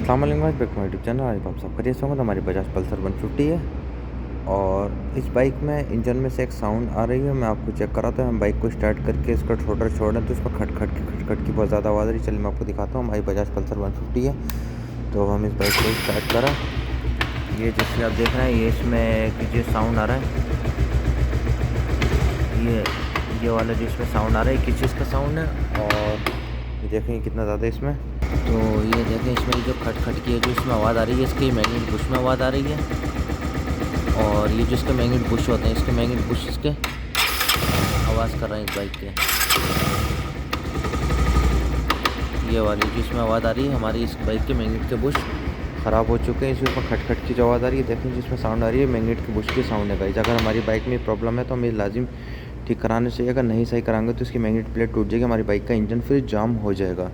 अस्सलाम वालेकुम guys, back to my YouTube channel. आज आप सब खैरियत से होंगे। तो हमारी बजाज पल्सर 150 है और इस बाइक में इंजन में से एक साउंड आ रही है। मैं आपको चेक कराता हूँ। हम बाइक को स्टार्ट करके इसका छोटा छोड़ तो उसमें खट की बहुत ज़्यादा आवाज़ आ रही है। चलिए मैं आपको दिखाता हूँ। हमारी बजाज पल्सर 150 है। तो हम इस बाइक को स्टार्ट करा। ये जैसे आप देख रहे हैं, ये इसमें जो साउंड आ रहा है, ये वाला जो इसमें साउंड आ रहा है, किस चीज़ का साउंड है। और ये देखें कितना ज़्यादा इसमें। तो ये देखें इसमें जो खट की है, जो इसमें आवाज़ आ रही है, इसकी मैग्नेट बुश में आवाज़ आ रही है। और ये जो इसके मैग्नेट बुश होते हैं, इसके मैग्नेट बुश इसके आवाज़ कर रहे हैं इस बाइक के। ये वाली जो इसमें आवाज़ आ रही है, हमारी इस बाइक के मैग्नेट के बुश ख़राब हो चुके हैं। इसमें खट की जो आवाज़ आ रही है, देखें जिसमें साउंड आ रही है, मैग्नेट के बुश की साउंड है गाइस। अगर हमारी बाइक में प्रॉब्लम है तो हमें लाजिम ठीक कराने चाहिए। अगर नहीं सही कराएंगे तो इसकी मैग्नेट प्लेट टूट जाएगी, हमारी बाइक का इंजन फिर जाम हो जाएगा।